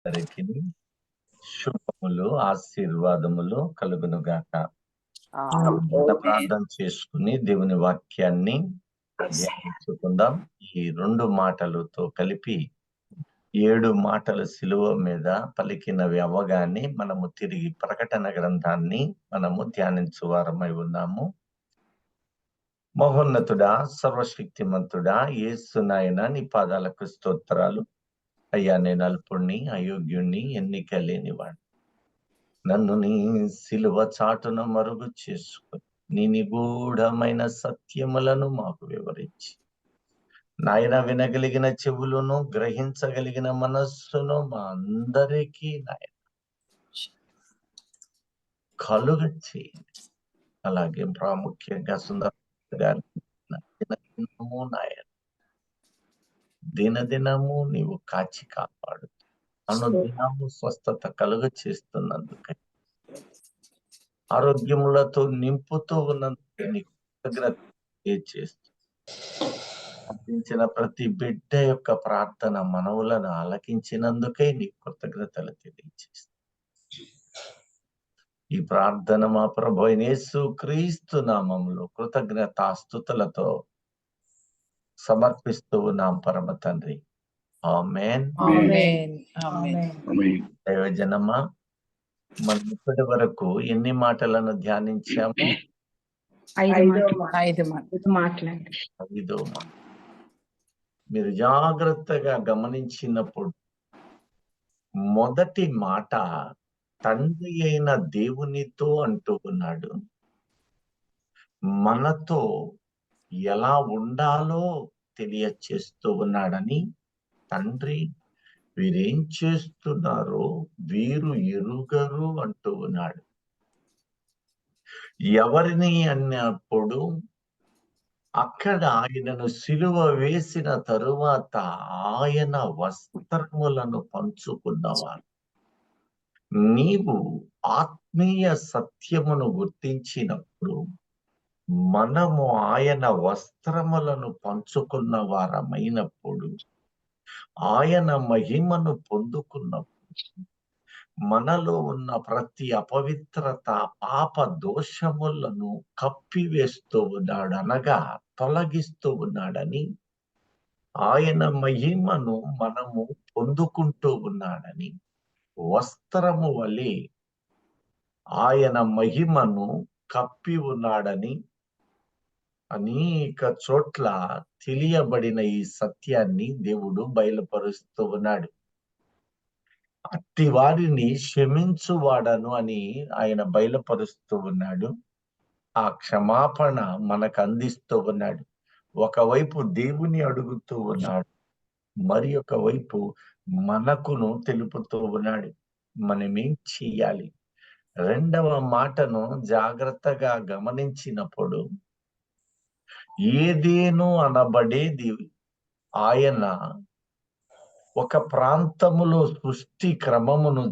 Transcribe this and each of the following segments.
అందరికి శుభములు ఆశీర్వాదములు కలుగునుగాక. ప్రార్థన చేసుకుని దేవుని వాక్యాన్ని ధ్యానించుకుందాం. ఈ 2 మాటలతో కలిపి 7 మాటలు సిలువ మీద పలికినవి అవగానే మనము తిరిగి ప్రకటన గ్రంథాన్ని మనము ధ్యానించువారమై ఉన్నాము. మహోన్నతుడా, సర్వశక్తిమంతుడా, యేసు నాయనా, నీ పాదాలకు స్తోత్రాలు. అయ్యా, నేను అల్పుణ్ణి, అయోగ్యుణ్ణి, ఎన్నిక లేనివాణ్ణి. నన్ను నీ సిలువ చాటున మరుగు చేసుకుని నీ నిగూఢమైన సత్యములను మాకు వివరించి, నాయన వినగలిగిన చెవులను, గ్రహించగలిగిన మనస్సును మా అందరికీ నాయన కలుగ చేయండి. అలాగే ప్రాముఖ్యంగా సుందర గారికి దినదినము నాయన దినదినము నీవు కాచి కాపాడు, అనుదినము స్వస్థత కలుగ చేస్తున్నందుకు, ఆరోగ్యములతో నింపుతూ ఉన్నందుకు నీకు కృతజ్ఞత చేస్తూ, అందించిన ప్రతి బిడ్డ యొక్క ప్రార్థన మనవులను ఆలకించినందుకే నీకు కృతజ్ఞతలు తెలియజేస్తూ, ఈ ప్రార్థన మా ప్రభు యేసు క్రీస్తు నామములో కృతజ్ఞతాస్తుతులతో సమర్పిస్తూ ఉన్నాం పరమ తండ్రి. ఆమేన్. దైవజనమా, మనం ఇప్పటి వరకు ఎన్ని మాటలను ధ్యానించాము? 5 మాటలండి. 5వ మాట. మీరు జాగ్రత్తగా గమనించినప్పుడు మొదటి మాట తండ్రి అయిన దేవునితో అంటూ ఉన్నాడు. మనతో ఎలా ఉండాలో తెలియచేస్తూ ఉన్నాడని, తండ్రి వీరేం చేస్తున్నారో వీరు ఎరుగరు అంటూ ఉన్నాడు. ఎవరిని అన్నప్పుడు అక్కడ ఆయనను సిలువ వేసిన తరువాత ఆయన వస్త్రములను పంచుకున్నవారు. నీవు ఆత్మీయ సత్యమును గుర్తించినప్పుడు మనము ఆయన వస్త్రములను పంచుకున్న వారమైనప్పుడు, ఆయన మహిమను పొందుకున్నప్పుడు, మనలో ఉన్న ప్రతి అపవిత్రత, పాప దోషములను కప్పివేస్తూ ఉన్నాడు, అనగా తొలగిస్తూ ఉన్నాడని, ఆయన మహిమను మనము పొందుకుంటూ ఉన్నాడని, వస్త్రము వలె ఆయన మహిమను కప్పి ఉన్నాడని అనేక చోట్ల తెలియబడిన ఈ సత్యాన్ని దేవుడు బయలుపరుస్తూ ఉన్నాడు. అట్టి వారిని క్షమించువాడను అని ఆయన బయలుపరుస్తూ ఉన్నాడు. ఆ క్షమాపణ మనకు అందిస్తూ ఉన్నాడు. ఒకవైపు దేవుని అడుగుతూ ఉన్నాడు, మరి ఒక వైపు మనకును తెలుపుతూ ఉన్నాడు మనమేం చెయ్యాలి. 2వ మాటను జాగ్రత్తగా గమనించినప్పుడు, ఏదేను అనబడేది ఆయన ఒక ప్రాంతములో సృష్టి క్రమమును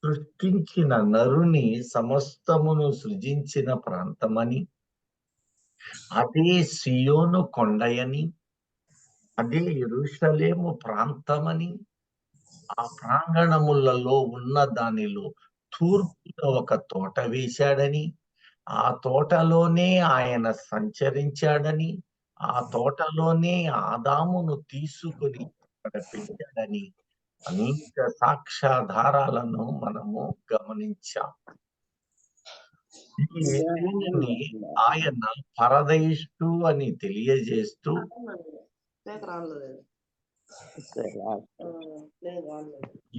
సృష్టించిన నరుని సమస్తమును సృజించిన ప్రాంతమని, అదే సియోను కొండయని, అదే యెరూషలేము ప్రాంతమని, ఆ ప్రాంగణములలో ఉన్న దానిలో తూర్పున ఒక తోట వేశాడని, ఆ తోటలోనే ఆయన సంచరించాడని, ఆ తోటలోనే ఆదామును తీసుకుని అక్కడ పెట్టాడని అనేక సాక్ష్యాధారాలను మనము గమనించాం. ఈ ఏదెనుని ఆయన పరదైసు అని తెలియజేస్తూ,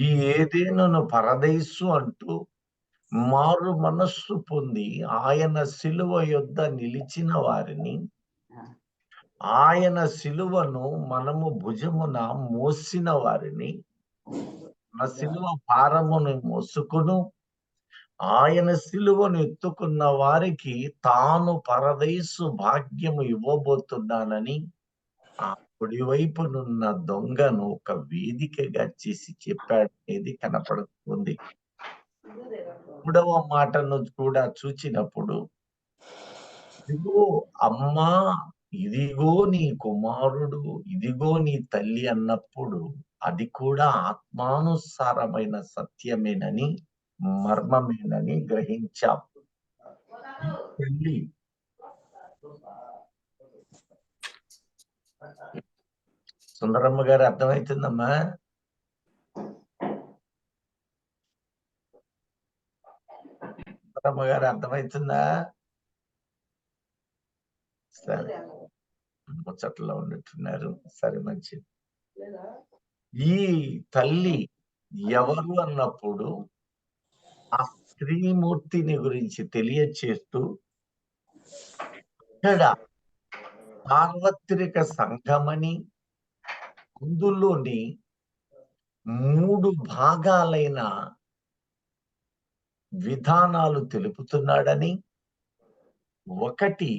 ఈ ఏదెనును పరదైసు అంటూ మారు మనస్సు పొంది ఆయన సిలువ యొద్ద నిలిచిన వారిని, ఆయన సిలువను మనము భుజమున మోసిన వారిని, ఆ సిలువ భారమును మోసుకును ఆయన సిలువను ఎత్తుకున్న వారికి తాను పరదైసు భాగ్యము ఇవ్వబోతున్నానని ఆ కుడివైపునున్న దొంగను ఒక వేదికగా చేసి చెప్పాడు అనేది కనపడుతుంది. 3వ మాటను కూడా చూచినప్పుడు, ఇదిగో అమ్మా ఇదిగో నీ కుమారుడు, ఇదిగో నీ తల్లి అన్నప్పుడు అది కూడా ఆత్మానుసారమైన సత్యమేనని, మర్మమేనని గ్రహించాం. తల్లి సుందరమ్మ గారు అర్థమవుతుందమ్మా? సుందరమ్మ గారు అర్థమవుతుందా? సరే, ముచ్చట్లో ఉన్నట్టున్నారు. సరే, మంచిది. ఈ తల్లి ఎవరు అన్నప్పుడు ఆ స్త్రీమూర్తిని గురించి తెలియచేస్తూ ఇక్కడ సార్వత్రిక సంఘమని, అందులోని 3 భాగాలైన విధానాలు తెలుపుతున్నాడని, ఒకటి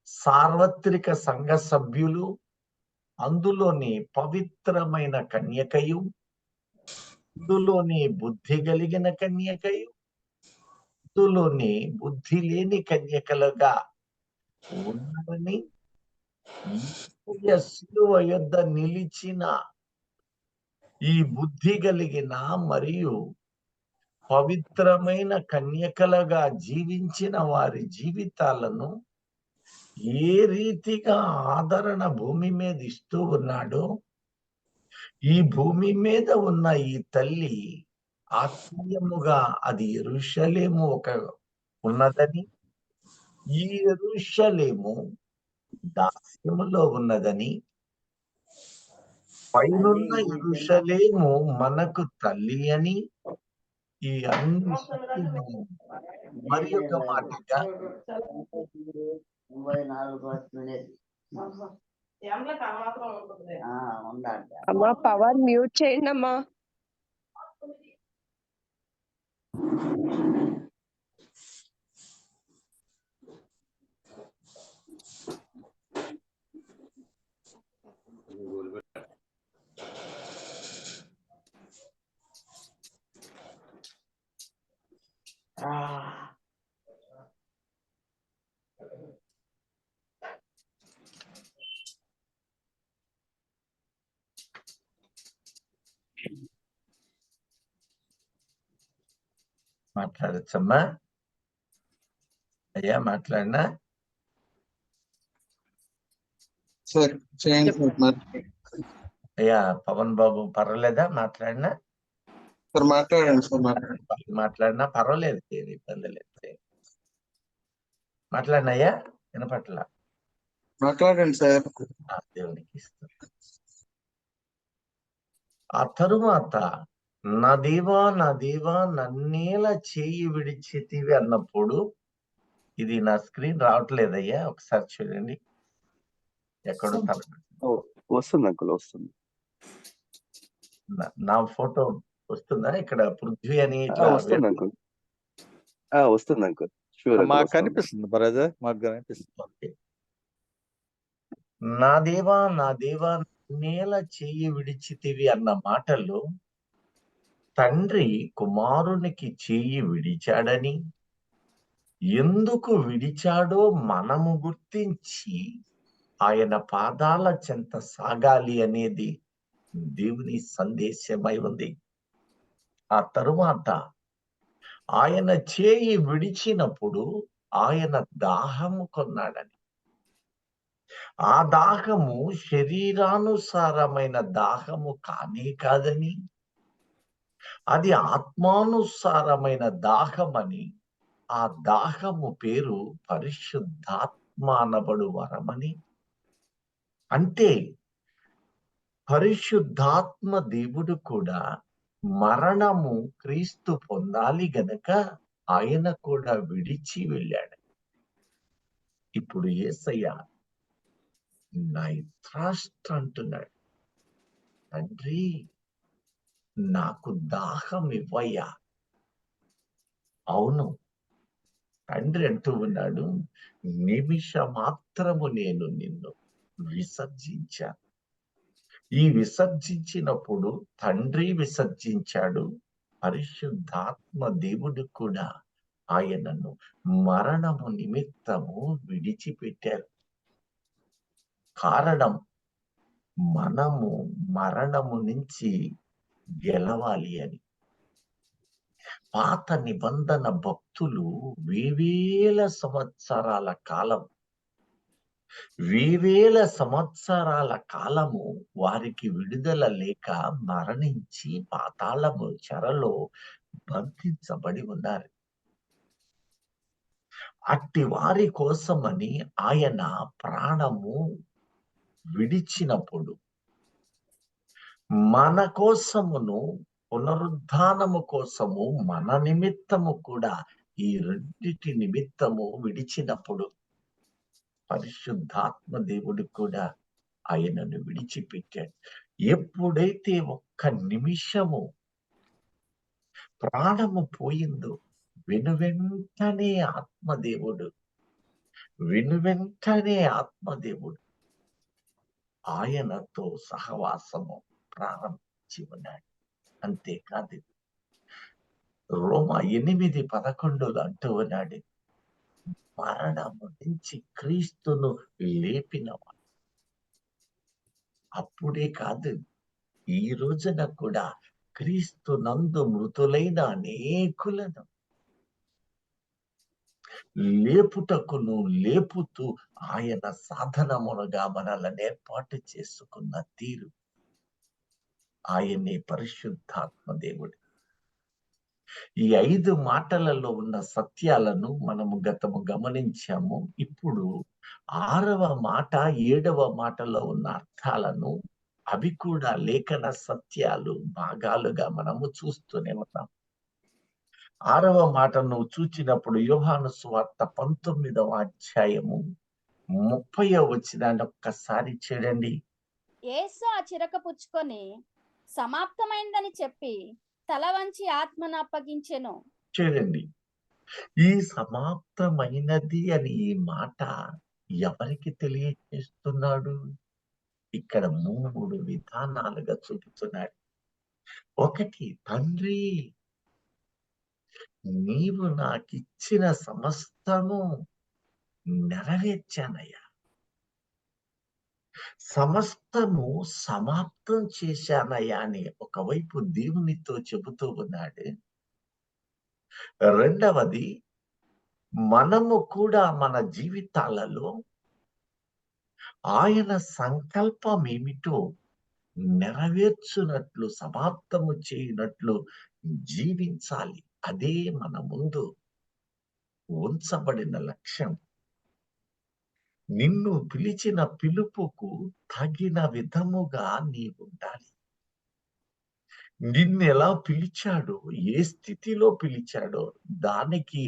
సార్వత్రిక సంఘ సభ్యులు, అందులోని పవిత్రమైన కన్యకయు, అందులోని బుద్ధి కలిగిన కన్యకయు, అందులోని బుద్ధి లేని కన్యకలుగా ఉన్నారని, శిలువ యొద్ద నిలిచిన ఈ బుద్ధి కలిగిన మరియు పవిత్రమైన కన్యకలుగా జీవించిన వారి జీవితాలను ఏ రీతిగా ఆదరణ భూమి మీద ఇస్తూ ఉన్నాడో, ఈ భూమి మీద ఉన్న ఈ తల్లి ఆత్మీయముగా అది యెరూషలేము ఉన్నదని, ఈ యెరూషలేము దాస్యములో ఉన్నదని, పైనున్న యెరూషలేము మనకు తల్లి అని, ఈ అన్ని సత్యము మరి ఒక మాటగా అమ్మా పవర్ మ్యూట్ చేయండి అమ్మా. మాట్లాడచ్చమ్మా? అయ్యా మాట్లాడినా? సార్ చేయండి సార్. అయ్యా పవన్ బాబు పర్వాలేదా మాట్లాడినా? సార్ మాట్లాడండి సార్. మాట్లాడినా పర్వాలేదు, ఏమి ఇబ్బంది లేదు. మాట్లాడినా అయ్యా? వినపట్ల? మాట్లాడండి సార్. దేవునికి ఇస్తాను. ఆ తరువాత నా దేవా నా దేవా నన్నేలా చేయి విడిచితివి అన్నప్పుడు, ఇది నా స్క్రీన్ రావట్లేదయ్యా, ఒకసారి చూడండి. ఎక్కడో వస్తుంది అంకుల్, వస్తుంది. నా ఫోటో వస్తుందా? ఇక్కడ పృథ్వీ అని వస్తుంది అంకుల్, వస్తుంది అంకుల్. మాకు కనిపిస్తుంది బ్రదర్, మాకు కనిపిస్తుంది. నా దేవా నా దేవా నేల చెయ్యి విడిచితివి అన్న మాటలు తండ్రి కుమారునికి చెయ్యి విడిచాడని, ఎందుకు విడిచాడో మనము గుర్తించి ఆయన పాదాల చెంత సాగాలి అనేది దేవుని సందేశమై ఉంది. ఆ తరువాత ఆయన చేయి విడిచినప్పుడు ఆయన దాహము కొన్నాడని, ఆ దాహము శరీరానుసారమైన దాహము కానే కాదని, అది ఆత్మానుసారమైన దాహమని, ఆ దాహము పేరు పరిశుద్ధాత్మ అనబడు వరమని. అంటే పరిశుద్ధాత్మ దేవుడు కూడా మరణము క్రీస్తు పొందాలి గనక ఆయన కూడా విడిచి వెళ్ళాడు. ఇప్పుడు యేసయ్య నా త్రాస్ట్ అంటున్నాడు, తండ్రి నాకు దాహం ఇవ్వయ్యా. అవును, తండ్రి అంటూ ఉన్నాడు, నిమిష మాత్రము నేను నిన్ను విసర్జించాను. ఈ విసర్జించినప్పుడు తండ్రి విసర్జించాడు, పరిశుద్ధాత్మ దేవుడు కూడా ఆయనను మరణము నిమిత్తము విడిచిపెట్టారు. కారణం మనము మరణము నుంచి గెలవాలి అని. పాత నిబంధన భక్తులు వేవేల సంవత్సరాల కాలము వారికి విడుదల లేక మరణించి పాతాళము చెరలో బంధించబడి ఉన్నారు. అట్టి వారి కోసమని ఆయన ప్రాణము విడిచినప్పుడు మన కోసమును పునరుద్ధానము కోసము మన నిమిత్తము కూడా ఈ రెండిటి నిమిత్తము విడిచినప్పుడు పరిశుద్ధాత్మ దేవుడు కూడా ఆయనను విడిచిపెట్టాడు. ఎప్పుడైతే ఒక్క నిమిషము ప్రాణము పోయిందో వెనువెంటనే ఆత్మదేవుడు ఆయనతో సహవాసము ప్రారంభించి ఉన్నాడు. అంతేకాదు, రోమా 8:11 అంటూ ఉన్నాడు, మరణము నుంచి క్రీస్తును లేపినవాడు. అప్పుడే కాదు, ఈ రోజున కూడా క్రీస్తు నందు మృతులైన అనేకులను లేపుతూ ఆయన సాధనములుగా మనల్ని ఏర్పాటు చేసుకున్న తీరు, ఆయనే పరిశుద్ధాత్మ దేవుడు. ఈ 5 మాటలలో ఉన్న సత్యాలను మనము గమనించాము. ఇప్పుడు 6వ మాట 7వ మాటలో ఉన్న అర్థాలను, అవి కూడా లేఖన సత్యాలు భాగాలుగా మనము చూస్తూనే ఉన్నాం. 6వ మాటను చూచినప్పుడు యోహాను సువార్త 19వ అధ్యాయము 30వ వచనాన్ని ఒక్కసారి చూడండి. యేసు ఆ చిరక పుచ్చుకొని సమాప్తమైందని చెప్పి తల వంచి ఆత్మను అప్పగించెను. చూడండి, ఈ సమాప్తమైనది అని ఈ మాట ఎవరికి తెలియజేస్తున్నాడు? ఇక్కడ 3 విధానాలుగా చూపుతున్నాడు. ఒకటి, తండ్రి నీవు నాకిచ్చిన సమస్తము నెరవేర్చానయ్యా, సమస్తము సమాప్తం చేశానయ్యా అని ఒకవైపు దేవునితో చెబుతూ ఉన్నాడు. రెండవది, మనము కూడా మన జీవితాలలో ఆయన సంకల్పం ఏమిటో నెరవేర్చునట్లు, సమాప్తము చేయనట్లు జీవించాలి. అదే మన ముందు ఉంచబడిన లక్ష్యం. నిన్ను పిలిచిన పిలుపుకు తగిన విధముగా నీవుండాలి. నిన్ను ఎలా పిలిచాడో, ఏ స్థితిలో పిలిచాడో దానికి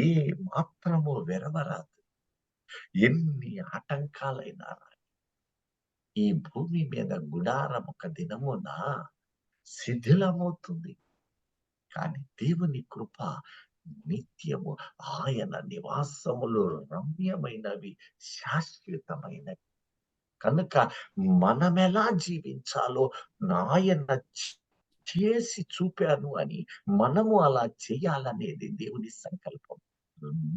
ఏ మాత్రము వెరవరాదు. ఎన్ని ఆటంకాలైనా ఈ భూమి మీద గుడారం ఒక దినమున శిథిలమవుతుంది. కానీ దేవుని కృప నిత్యము, ఆయన నివాసములు రమ్యమైనవి, శాశ్వతమైనవి. కనుక మనమెలా జీవించాలో ఆయన చేసి చూపాను అని మనము అలా చేయాలనేది దేవుని సంకల్పం.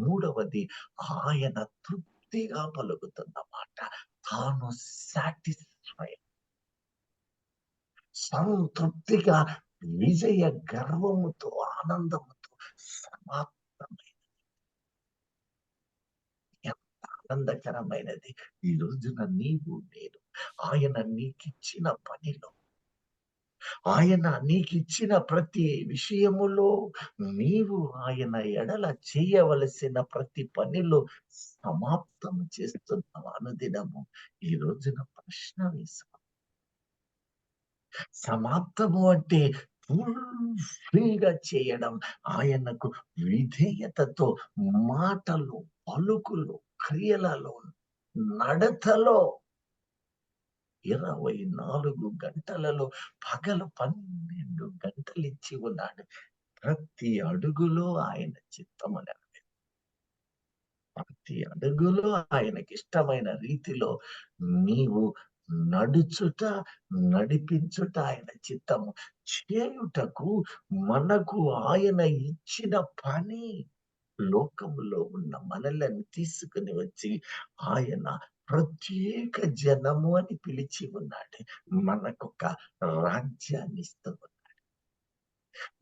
మూడవది, ఆయన తృప్తిగా పలుకుతున్న మాట, తాను సాటిస్ఫై, సంతృప్తిగా, విజయ గర్వముతో, ఆనందముతో సమాప్తమైనది. ఎంత ఆనందకరమైనది! ఈ రోజున నీవు నేను ఆయన నీకిచ్చిన పనిలో, ఆయన నీకిచ్చిన ప్రతి విషయములో నీవు ఆయన ఎడల చేయవలసిన ప్రతి పనిలో సమాప్తం చేస్తున్నావు అనుదినము. ఈ రోజున ప్రశ్న వేసుకో, సమాప్తము అంటే ఫుల్ఫిల్గా చేయడం, ఆయనకు విధేయతతో మాటలు, పలుకులు, క్రియలలో, నడతలో 24 గంటలలో పగలు 12 గంటలు ఇచ్చి ఉన్నాడు. ప్రతి అడుగులో ఆయన చిత్తము నెరవేరు, ప్రతి అడుగులో ఆయనకి ఇష్టమైన రీతిలో నీవు నడుచుట, నడిపించుట ఆయన చిత్తము. చేయుటకు మనకు ఆయన ఇచ్చిన పని, లోకములో ఉన్న మనలను తీసుకుని వచ్చి ఆయన ప్రత్యేక జనము అని పిలిచి ఉన్నాడు. మనకొక రాజ్యాన్ని ఇస్తూ ఉన్నాడు.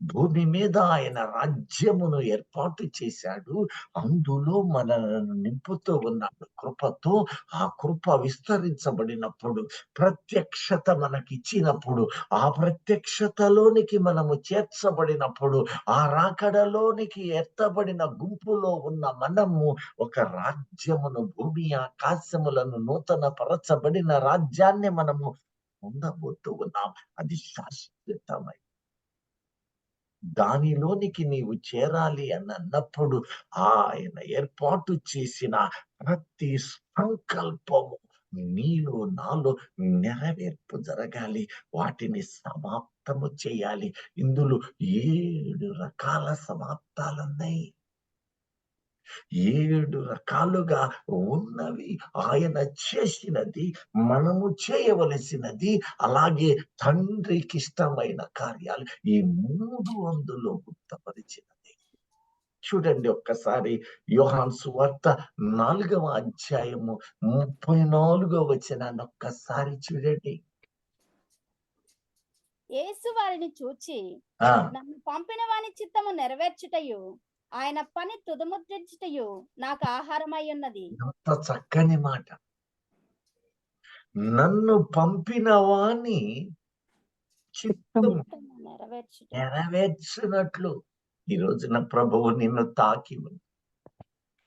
భూమి మీద ఆయన రాజ్యమును ఏర్పాటు చేశాడు. అందులో మనలను నింపుతూ ఉన్నాడు కృపతో. ఆ కృప విస్తరించబడినప్పుడు, ప్రత్యక్షత మనకిచ్చినప్పుడు, ఆ ప్రత్యక్షతలోనికి మనము చేర్చబడినప్పుడు, ఆ రాకడలోనికి ఎత్తబడిన గుంపులో ఉన్న మనము ఒక రాజ్యమును, భూమి ఆకాశములను నూతన పరచబడిన రాజ్యాన్ని మనము పొందబోతూ ఉన్నాం. అది శాశ్వతమై దానిలోనికి నీవు చేరాలి అని అన్నప్పుడు ఆయన ఏర్పాటు చేసిన ప్రతి సంకల్పము నీలో నాలో నెరవేర్పు జరగాలి. వాటిని సమాప్తము చేయాలి. ఇందులో 7 రకాల సమాప్తాలున్నాయి. 7 రకాలుగా ఉన్నవి. ఆయన చేసినది, మనము చేయవలసినది, అలాగే తండ్రికి ఇష్టమైన కార్యాలు, ఈ 3 అందులో గుర్తపరిచినది. చూడండి ఒక్కసారి యోహాను సువార్త 4వ అధ్యాయము 34వ వచనాన్ని ఒక్కసారి చూడండి. యేసు వారిని చూచి, ఆ నన్ను పంపిన వాని చిత్తము నెరవేర్చుటయు ఆయన పని తుదముట్టించుటయు నాకు ఆహారమై ఉన్నది. ఎంత చక్కని మాట. నన్ను పంపిన వాని చిత్తము నెరవేర్చుట నెరవేర్చినట్లు ఈ రోజున ప్రభువు నిన్ను తాకి ఉంది.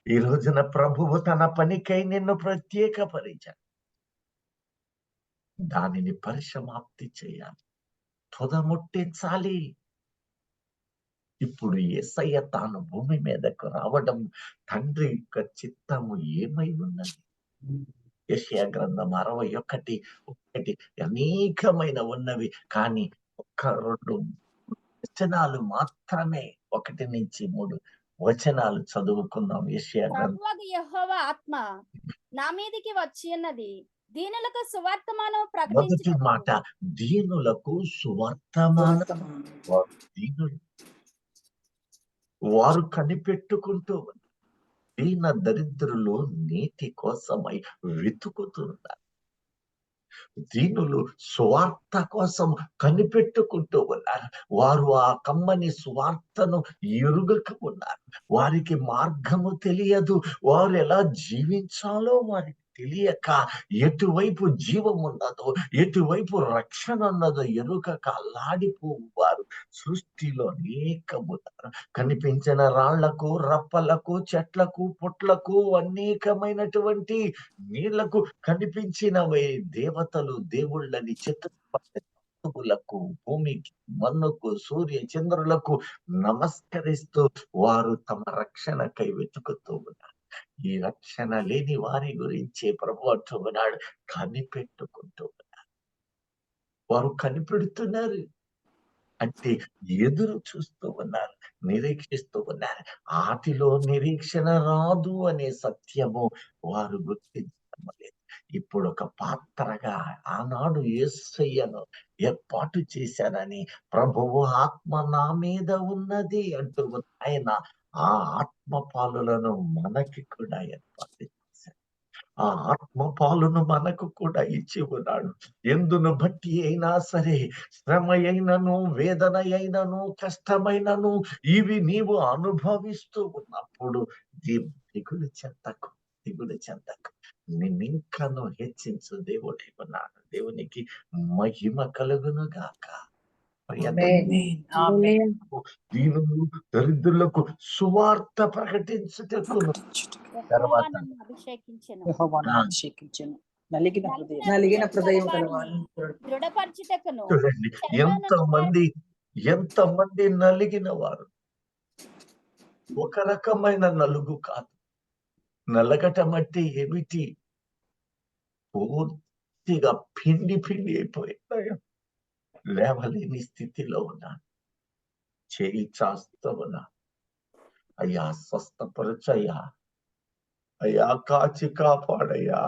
ఈ రోజున ప్రభువు తన పనికై నిన్ను ప్రత్యేకపరిచాడు. దానిని పరిసమాప్తి చేయాలి, తుదముట్టించాలి. ఇప్పుడు యేసయ్య తాను భూమి మీదకు రావడం తండ్రి యొక్క చిత్తము ఏమై ఉన్నది? యెషయా గ్రంథం 61:1 అనేకమైన ఉన్నవి, కానీ 1-2 వచనాలు మాత్రమే, 1-3 వచనాలు చదువుకుందాం. యెషయా గ్రంథం. ప్రభువగు యెహోవా ఆత్మ నా మీదికి వచ్చి ఉన్నది, దీనులకు సువార్తమానము మొదటి ప్రకటించుటకు. మాట, దీనులకు సువార్తమానం. దీనులు వారు కనిపెట్టుకుంటూ ఉన్నారు. దీన దరిద్రులు నీతి కోసమై వెతుకుతున్నారు. దీనులు సువార్త కోసం కనిపెట్టుకుంటూ ఉన్నారు. వారు ఆ కమ్మని సువార్తను ఎరుగక ఉన్నారు. వారికి మార్గము తెలియదు. వారు ఎలా జీవించాలో వారికి తెలియక, ఎటువైపు జీవం ఉన్నదో, ఎటువైపు రక్షణ ఉన్నదో ఎరుగక అల్లాడిపోవారు. సృష్టిలో అనేకమున్నారు. కనిపించిన రాళ్లకు, రప్పలకు, చెట్లకు, పుట్లకు, అనేకమైనటువంటి నీళ్లకు కనిపించినవే దేవతలు, దేవుళ్ళని చిత్రలకు, భూమికి, మన్నుకు, సూర్య చంద్రులకు నమస్కరిస్తూ వారు తమ రక్షణకై వెతుకుతూ ఉన్నారు. ఈ రక్షణ లేని వారి గురించే ప్రభు అంటున్నాడు, కనిపెట్టుకుంటూ ఉన్నారు. వారు కనిపెడుతున్నారు అంటే ఎదురు చూస్తూ ఉన్నారు, నిరీక్షిస్తూ ఉన్నారు. ఆటిలో నిరీక్షణ రాదు అనే సత్యము వారు గుర్తించడం లేదు. ఇప్పుడు ఒక పాత్రగా ఆనాడు యేసయ్యను ఏర్పాటు చేశానని, ప్రభువు ఆత్మ నా మీద ఉన్నది అంటూ ఆయన ఆ ఆత్మ పాలులను మనకి కూడా ఏర్పాటు చేశారు. ఆ ఆత్మ పాలును మనకు కూడా ఇచ్చి ఉన్నాడు. ఎందును బట్టి అయినా సరే, శ్రమ అయినను, వేదన అయినను, కష్టమైనను, ఇవి నీవు అనుభవిస్తూ ఉన్నప్పుడు దిగులు చెందకు, దిగులు చెందకు. నిన్నింకను హెచ్చించు దేవుడై ఉన్నాడు. దేవునికి మహిమ కలుగును గాక. దీనులు దరిద్రులకు సువార్త ప్రకటించుటకు యెహోవా నన్ను అభిషేకించెను, నలిగిన హృదయం కలవారిని దృఢపరచుటకును. చూడండి, ఎంతమంది నలిగిన వారు. ఒక రకమైన నలుగు కాదు. నలగటం అంటే ఏమిటి? పూర్తిగా పిండి అయిపోయినాయి. లేవలేని స్థితిలో ఉన్నాను. చేయి చాస్తూ ఉన్నా, అయ్యా స్వస్థపరచయ్యా, అయ్యా కాచి కాపాడయ్యా,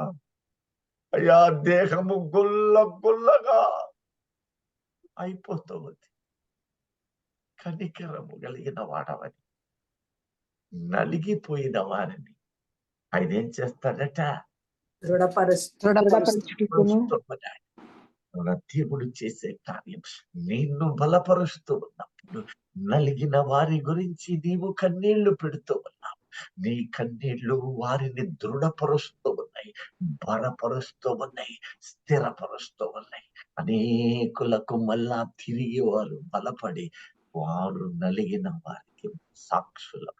అయ్యా దేహము గుల్లగా అయిపోతూ ఉంది. కనికరము కలిగిన వాడవని, నలిగిపోయిన వారిని ఆయన ఏం చేస్తాడట? దృఢపరచుటకును మన దేవుడు చేసే కార్యం నిన్ను బలపరుస్తూ ఉన్నప్పుడు నలిగిన వారి గురించి నీవు కన్నీళ్లు పెడుతూ ఉన్నావు. నీ కన్నీళ్లు వారిని దృఢపరుస్తూ ఉన్నాయి, బలపరుస్తూ ఉన్నాయి, స్థిరపరుస్తూ ఉన్నాయి. అనేకులకు మళ్ళా తిరిగి వారు బలపడి వారు నలిగిన వారికి సాక్షులు,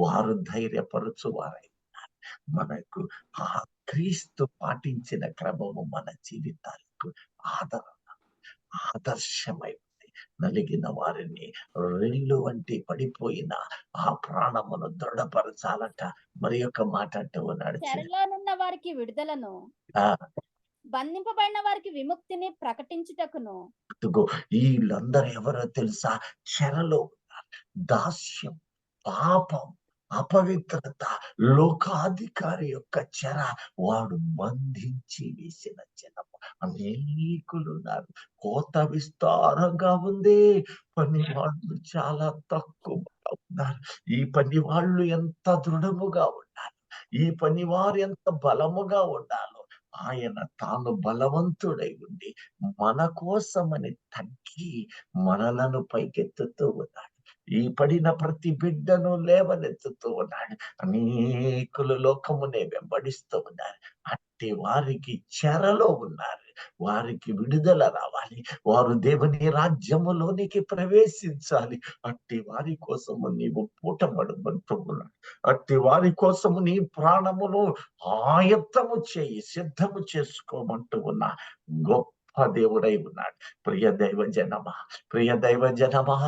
వారు ధైర్యపరచువారై ఉన్నారు. మనకు ఆ క్రీస్తు పాటించిన క్రమము మన జీవితాలకు ఆదర్శమై ఉంది. నలిగిన వారిని రెల్లు వంటి పడిపోయిన ఆ ప్రాణమును దృఢపరచాలట. మరి ఒక మాట అంటూ ఉన్నాడు, చెరలోనున్న వారికి విడుదలను, బంధింపబడిన వారికి విముక్తిని ప్రకటించుటకును. వీళ్ళందరూ ఎవరో తెలుసా? చెరలో ఉన్నారు. దాస్యం, పాపం, అపవిత్రత, లోకాధికారి యొక్క చెర వాడు బంధించి వేసిన జనము అనేకులు ఉన్నారు. కోత విస్తారంగా ఉంది, పని వాళ్ళు చాలా తక్కువగా ఉన్నారు. ఈ పని వాళ్ళు ఎంత దృఢముగా ఉండాలి, ఈ పని వారు ఎంత బలముగా ఉండాలో ఆయన తాను బలవంతుడై ఉండి మన కోసమని తగ్గి మనలను పైకెత్తుతూ ఉన్నాడు. ఈ పడిన ప్రతి బిడ్డను లేవనెత్తుతూ ఉన్నాడు. అనేకులు లోకమునే వెంబడిస్తూ ఉన్నారు. అట్టి వారికి చెరలో ఉన్నారు. వారికి విడుదల రావాలి, వారు దేవుని రాజ్యములోనికి ప్రవేశించాలి. అట్టి వారి కోసము నీవు పూటపడమంటూ ఉన్నాడు. అట్టి వారి కోసము నీ ప్రాణమును ఆయత్తము చేయి, సిద్ధము చేసుకోమంటూ ఉన్నా గొప్ప దేవుడై ఉన్నాడు. ప్రియ దైవ జనమా,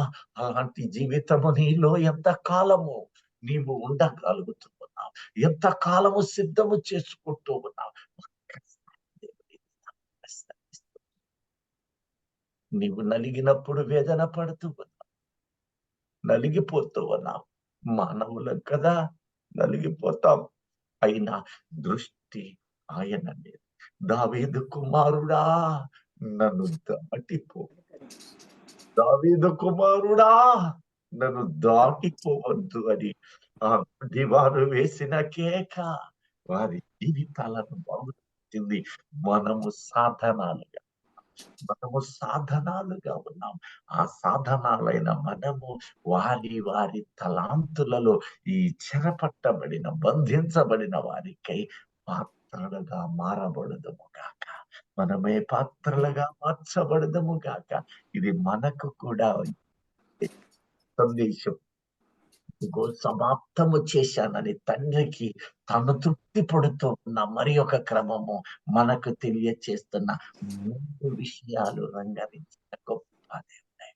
అలాంటి జీవితము నీలో ఎంత కాలము నీవు ఉండగలుగుతూ ఉన్నావు, ఎంత కాలము సిద్ధము చేసుకుంటూ ఉన్నావు. నీవు నలిగినప్పుడు వేదన పడుతూ ఉన్నావు, నలిగిపోతూ ఉన్నావు. మానవులం కదా, నలిగిపోతాం. అయినా దృష్టి ఆయన మీద. దావీదు కుమారుడా నన్ను దాటిపో, దావీదు కుమారుడా నన్ను దాటిపోవద్దు అని ఆ వారు వేసిన కేక వారి జీవితాలను బాగుంది. మనము సాధనాలుగా ఉన్నాం. ఆ సాధనాలైన మనము వారి తలాంతులలో ఈ చెరపట్టబడిన, బంధించబడిన వారికై పాత్రలుగా మారబడదము గాక. మనమే పాత్రలుగా మార్చబడదము గాక. ఇది మనకు కూడా సందేశం. సమాప్తము చేశానని తండ్రికి తను తృప్తి పడుతూ ఉన్న మరి ఒక క్రమము మనకు తెలియచేస్తున్న 3 విషయాలు రంగరించిన గొప్ప దేవుడే.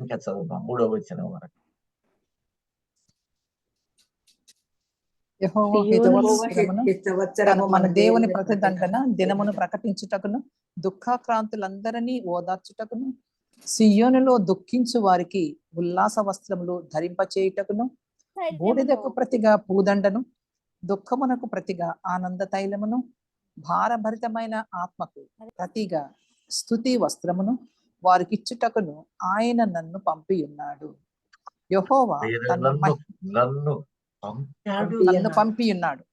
ఇంకా చదువు 3వ వచనం వరకు. యెహోవా హితవత్సరము మన దేవుని ప్రతిదండన దినమును ప్రకటించుటకును, దుఃఖాక్రాంతులందరినీ ఓదార్చుటకును, సియోనులో దుఃఖించు వారికి ఉల్లాస వస్త్రములు ధరింపచేయుటకును, బూడిదకు ప్రతిగా పూదండను, దుఃఖమునకు ప్రతిగా ఆనంద తైలమును, భారభరితమైన ఆత్మకు ప్రతిగా స్తుతి వస్త్రమును వారికిచ్చుటకును ఆయన నన్ను పంపి ఉన్నాడు. యెహోవా నన్ను పంపాడు.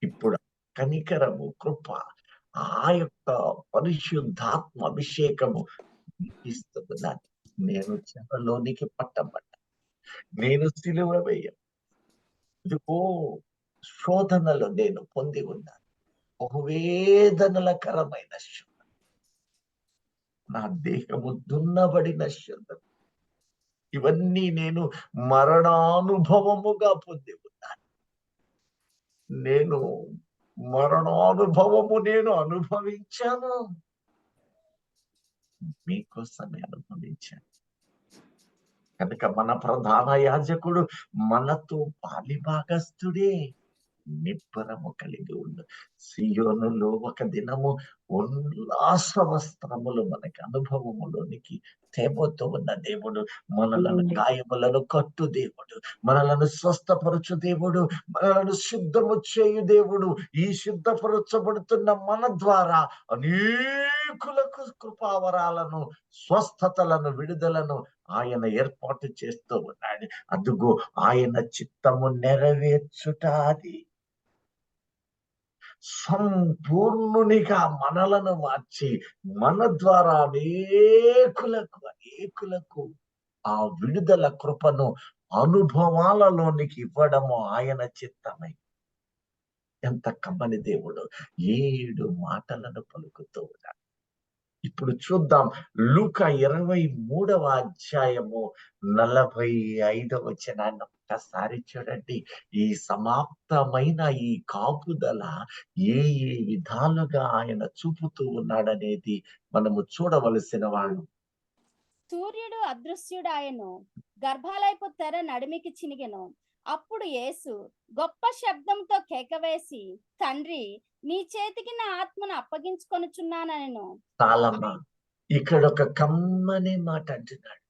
ఇప్పుడు కనికరము, కృప, ఆ యొక్క పరిశుద్ధాత్మ అభిషేకము ఇస్తున్నాను. నేను చెరలోనికి పట్టబడ్డా, నేను సిలువ వేయ, ఇదిగో శోధనలు నేను పొంది ఉన్నాను, బహువేదనలకరమైన శోధన, నా దేహము దున్నబడిన శోధన, ఇవన్నీ నేను మరణానుభవముగా పొంది ఉన్నాను. నేను మరణానుభవము నేను అనుభవించాను, మీకోసమే అనుభవించాను. కనుక మన ప్రధాన యాజకుడు మనతో పాలిభాగస్తుడే. నిబ్బరము కలిగి ఉండు. సియోనులో ఒక దినము ఉల్లాస వస్త్రములు మనకి అనుభవములోనికి తేబోతూ ఉన్న దేవుడు, మనలను గాయములను కట్టు దేవుడు, మనలను స్వస్థపరచు దేవుడు, మనలను సిద్ధము చేయు దేవుడు. ఈ సిద్ధపరచబడుతున్న మన ద్వారా అనేకులకు కృపావరాలను, స్వస్థతలను, విడుదలను ఆయన ఏర్పాటు చేస్తూ ఉన్నాడు. అదుగో ఆయన చిత్తము నెరవేర్చుట అది. సంపూర్ణునిగా మనలను మార్చి మన ద్వారా అనేకులకు ఆ విడుదల కృపను అనుభవాలలోనికి ఇవ్వడము ఆయన చిత్తమై. ఎంత కమ్మని దేవుడు 7 మాటలను పలుకుతూ ఉన్నాడు. ఇప్పుడు చూద్దాం లూకా 23వ అధ్యాయము 45వ వచనాన్ని ఒక్కసారి చూడండి. ఈ సమాప్తమైన ఈ కాపుదల ఏ విధాలుగా ఆయన చూపుతూ ఉన్నాడనేది మనము చూడవలసిన వాడు. సూర్యుడు అదృశ్యుడాయను, గర్భాలయపు తెర నడిమికి చినిగెను. అప్పుడు యేసు గొప్ప శబ్దంతో కేకవేసి, తండ్రి, నీ చేతికి నా ఆత్మను అప్పగించుకొనుచున్నానెను. చాలమ్మా, ఇక్కడ ఒక కమ్మని మాట అంటున్నాడు.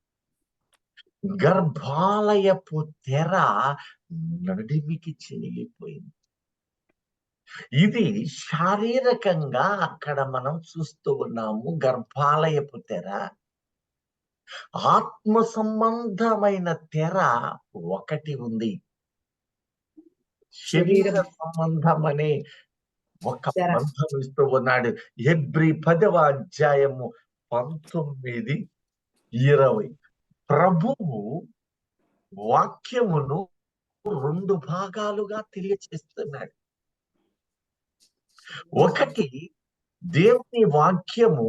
గర్భాలయపు తెర నడిమికి చినిగిపోయింది. ఇది శారీరకంగా అక్కడ మనం చూస్తూ ఉన్నాము గర్భాలయపు తెర. ఆత్మ సంబంధమైన తెర ఒకటి ఉంది. శరీర సంబంధం అనే ఒక బంధం ఇస్తూ ఉన్నాడు. హెబ్రీ 10వ అధ్యాయము 19, 20. ప్రభువు వాక్యమును 2 భాగాలుగా తెలియచేస్తున్నాడు. ఒకటి, దేవుని వాక్యము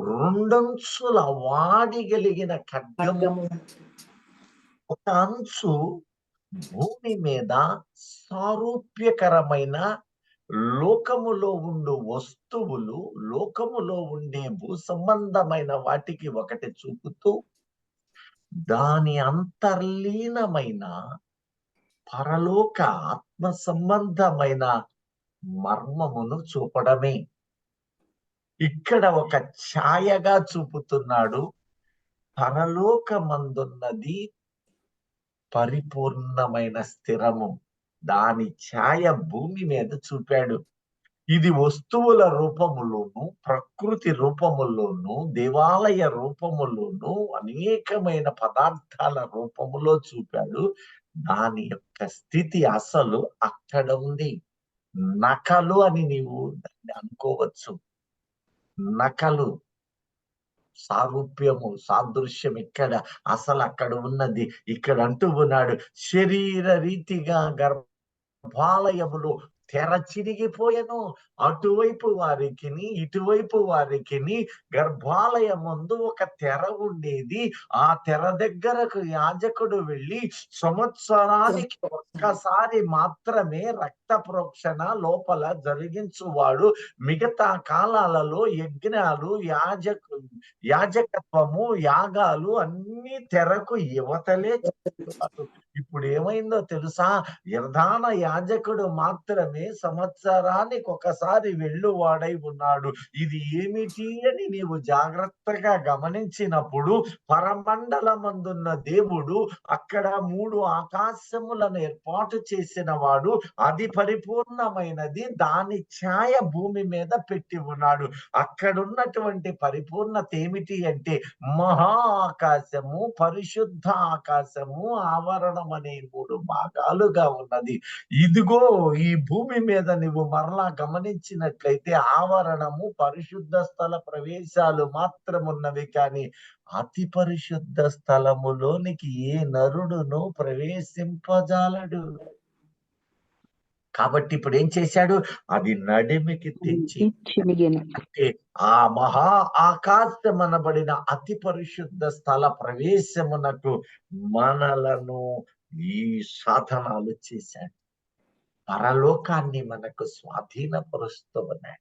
2 అంచుల వాడిగలిగిన ఖడ్గము. ఒక అంచు భూమి మీద సారూప్యకరమైన లోకములో ఉండు వస్తువులు, లోకములో ఉండే భూ సంబంధమైన వాటికి ఒకటి చూపుతూ, దాని అంతర్లీనమైన పరలోక ఆత్మ సంబంధమైన మర్మమును చూపడమే. ఇక్కడ ఒక ఛాయగా చూపుతున్నాడు. పరలోకమందున్నది పరిపూర్ణమైన స్థిరము. దాని ఛాయ భూమి మీద చూపాడు. ఇది వస్తువుల రూపములోను, ప్రకృతి రూపములోను, దేవాలయ రూపములోను, అనేకమైన పదార్థాల రూపములో చూపాడు. దాని యొక్క స్థితి అసలు అక్కడ ఉంది. నకలు అని నీవు దాన్ని అనుకోవచ్చు. నకలు, సారూప్యము, సాదృశ్యం ఇక్కడ అసలు అక్కడ ఉన్నది. ఇక్కడ అంటూ ఉన్నాడు, శరీర రీతిగా గర్భాలయములు తెర చిరిగిపోయెను. అటువైపు వారికిని ఇటువైపు వారికిని గర్భాలయం ముందు ఒక తెర ఉండేది. ఆ తెర దగ్గరకు యాజకుడు వెళ్ళి సంవత్సరానికి ఒక్కసారి మాత్రమే రక్త ప్రోక్షణ లోపల జరిగించువాడు. మిగతా కాలాలలో యజ్ఞాలు, యాజకత్వము, యాగాలు అన్ని తెరకు యువతలే చేస్తున్నారు. ఇప్పుడు ఏమైందో తెలుసా? ప్రధాన యాజకుడు మాత్రమే సంవత్సరానికి ఒకసారి వెళ్ళువాడై ఉన్నాడు. ఇది ఏమిటి అని నీవు జాగ్రత్తగా గమనించినప్పుడు, పరమండలమందున్న దేవుడు అక్కడ 3 ఆకాశములను ఏర్పాటు చేసిన వాడు. అది పరిపూర్ణమైనది. దాని ఛాయ భూమి మీద పెట్టి ఉన్నాడు. అక్కడున్నటువంటి పరిపూర్ణత ఏమిటి అంటే మహా ఆకాశము, పరిశుద్ధ ఆకాశము, ఆవరణం అనే 3 భాగాలుగా ఉన్నది. ఇదిగో ఈ భూమి మీద నువ్వు మరలా గమనించినట్లయితే ఆవరణము, పరిశుద్ధ స్థల ప్రవేశాలు మాత్రమున్నవి, కానీ అతి పరిశుద్ధ స్థలములోనికి ఏ నరుడును ప్రవేశింపజాలడు. కాబట్టి ఇప్పుడు ఏం చేశాడు? అది నడిమికి తెచ్చి, అంటే ఆ మహా ఆకాశం అనబడిన అతి పరిశుద్ధ స్థల ప్రవేశమునకు మనలను ఈ సాధనాలు చేశాడు. పరలోకాన్ని మనకు స్వాధీనపరుస్తూ ఉన్నాయి.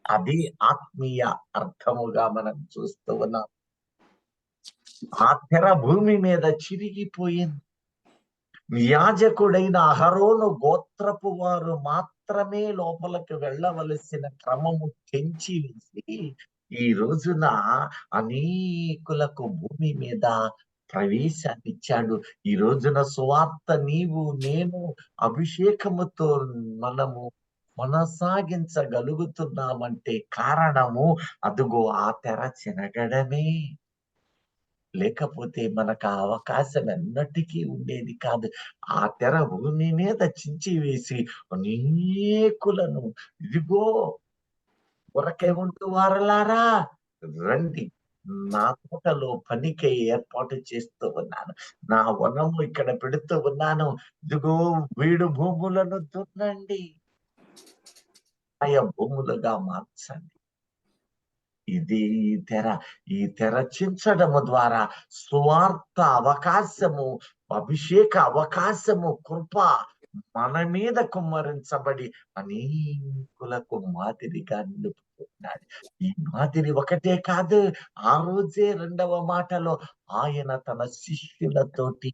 అది ఆత్మీయ అర్థముగా మనం చూస్తూ ఉన్నాం. ఆ తెర భూమి మీద చిరిగిపోయింది. యాజకుడైన అహరోను గోత్రపు వారు మాత్రమే లోపలికి వెళ్ళవలసిన క్రమము తెంచి వేసి ఈ రోజున అనేకులకు భూమి మీద ప్రవేశాన్ని ఇచ్చాడు. ఈ రోజున సువార్త నీవు నేను అభిషేకముతో మనము కొనసాగించగలుగుతున్నామంటే కారణము అదుగో ఆ తెర చినగడమే. లేకపోతే మనకు ఆ అవకాశం ఎన్నటికీ ఉండేది కాదు. ఆ తెర భూమి మీద చించి వేసి అనేకులను ఇదిగో కొరకే ఉంటూ వారలారా రండి, నా తోటలో పనికై ఏర్పాటు చేస్తూ ఉన్నాను, నా వనము ఇక్కడ పెడుతూ ఉన్నాను, ఇదిగో వీడు భూములను దున్నండి, ఆయా భూములుగా మార్చండి. ఇది ఈ తెర చించడము ద్వారా స్వార్థ అవకాశము, అభిషేక అవకాశము, కృప మన మీద కుమ్మరించబడి అనేకులకు మాదిరిగా నిలుపుతున్నాడు. ఈ మాదిరి ఒకటే కాదు, ఆ రోజే 2వ మాటలో ఆయన తన శిష్యులతోటి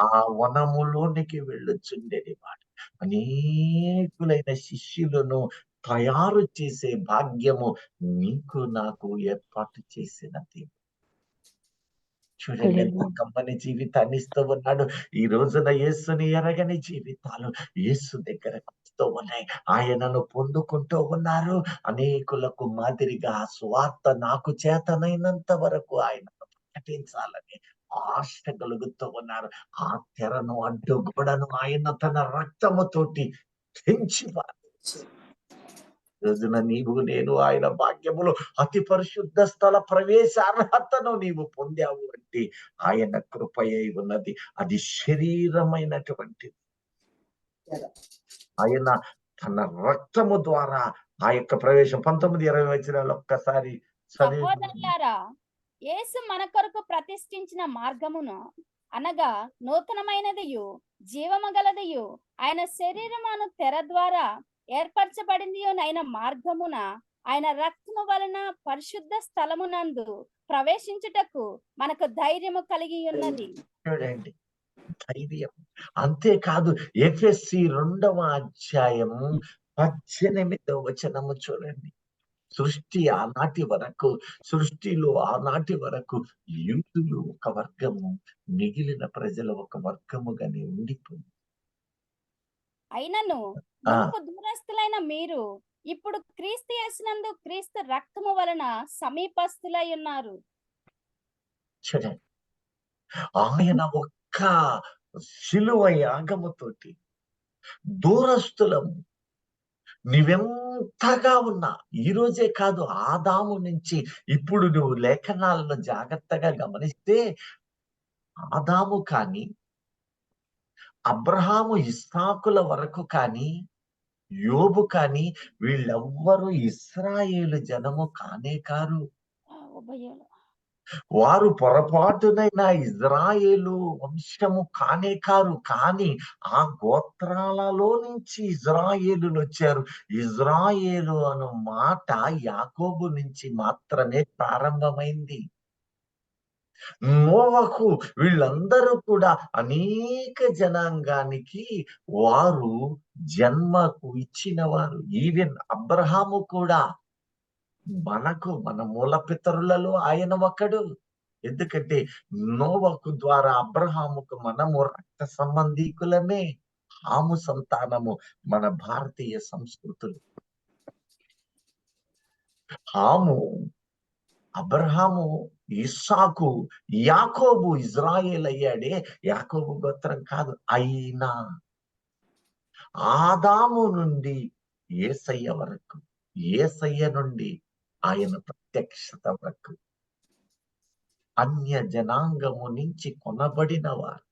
ఆ వనములోనికి వెళ్ళుచుండేది వాడు. అనేకులైన శిష్యులను తయారు చేసే భాగ్యము నీకు నాకు ఏర్పాటు చేసినది. చూడండి, ఎంత కమ్మని జీవితాన్ని ఇస్తూ ఉన్నాడు. ఈ రోజున యేసుని ఎరగని జీవితాలు యేసు దగ్గరకు వస్తూ ఉన్నాయి, ఆయనను పొందుకుంటూ ఉన్నారు. అనేకులకు మాదిరిగా సువార్త నాకు చేతనైనంత వరకు ఆయనను ప్రకటించాలని ఆశ కలుగుతూ ఉన్నారు. ఆ తెరను, అడ్డు గోడను ఆయన తన రక్తముతోటి తెంచి రోజున నీవు నేను ఆయన భాగ్యములో అతి పరిశుద్ధ స్థల ప్రవేశ అర్హతను నీవు పొందావు అంటే ఆయన కృపయై ఉన్నది. అది శరీరమైనటువంటిది. ఆయన తన రక్తము ద్వారా ఆ యొక్క ప్రవేశం 19-20 వచనాలు ఒక్కసారి చదివి. సహోదరులారా, యేసు మన కొరకు ప్రతిష్ఠించిన మార్గమును అనగా నూతనమైనదియు జీవము గలదియు ఆయన శరీరమును తెర ద్వారా ఏర్పరచబడింది అయిన మార్గమున ఆయన రక్తము వలన పరిశుద్ధ స్థలమునందు ప్రవేశించుటకు మనకు ధైర్యము కలిగి ఉన్నది. చూడండి, ధైర్యం. అంతేకాదు, ఎఫెసీ 2వ అధ్యాయము 18వ వచనము చూడండి. సృష్టిలో ఆనాటి వరకు యూదులు ఒక వర్గము, మిగిలిన ప్రజలు ఒక వర్గముగానే ఉండిపోయింది. అయినను మునుపు దూరస్తులైన మీరు ఇప్పుడు క్రీస్తు యేసునందు క్రీస్తు రక్తము వలన సమీపస్తులై ఉన్నారు. చూడండి, ఆయన ఒక్క శిలువ యాగముతోటి దూరస్తులము. నీవెంతగా ఉన్నా, ఈ రోజే కాదు, ఆదాము నుంచి ఇప్పుడు నువ్వు లేఖనాలను జాగ్రత్తగా గమనిస్తే ఆదాము కానీ, అబ్రహాము ఇస్సాకుల వరకు కానీ, యోబు కానీ వీళ్ళెవ్వరూ ఇశ్రాయేలు జనము కానే కారు. వారు పొరపాటునైనా ఇజ్రాయేలు వంశము కానే కారు. కానీ ఆ గోత్రాలలో నుంచి ఇజ్రాయేలులు వచ్చారు. ఇజ్రాయేలు అను మాట యాకోబు నుంచి మాత్రమే ప్రారంభమైంది. నోవహు వీళ్ళందరూ కూడా అనేక జనాంగానికి వారు జన్మకు ఇచ్చిన వారు. ఈవెన్ అబ్రహాము కూడా మన మూల పితరులలో ఆయన ఒకడు. ఎందుకంటే నోవహు ద్వారా అబ్రహాముకు మనము రక్త సంబంధీకులమే. హాము సంతానము మన భారతీయ సంస్కృతులు. హాము, అబ్రహాము, ఇస్సాకు, యాకోబు ఇజ్రాయేల్ అయ్యాడే. యాకోబు గోత్రం కాదు. అయినా ఆదాము నుండి యేసయ్య వరకు, యేసయ్య నుండి ఆయన ప్రత్యక్షత వరకు అన్య జనాంగము నుంచి కొనబడిన వారు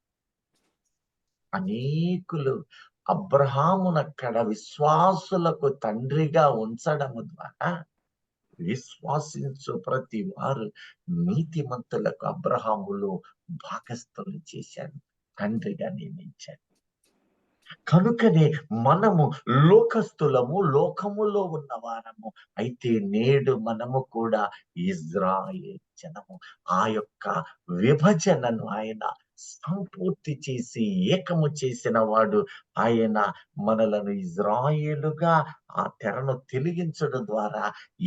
అనేకులు అబ్రహామునక్కడ విశ్వాసులకు తండ్రిగా ఉంచడము ద్వారా విశ్వాసించు ప్రతి వారు నీతిమంతులకు అబ్రహాములో భాగస్థులు చేశారు, తండ్రిగా నియమించారు. కనుకనే మనము లోకస్తులము, లోకములో ఉన్న వారము. అయితే నేడు మనము కూడా ఇజ్రాయేల్ జనము. ఆ యొక్క విభజనను ఆయన సంపూర్తి చేసి ఏకము చేసిన వాడు. ఆయన మనలను ఇజ్రాయేలుగా ఆ తెరను తొలగించడం ద్వారా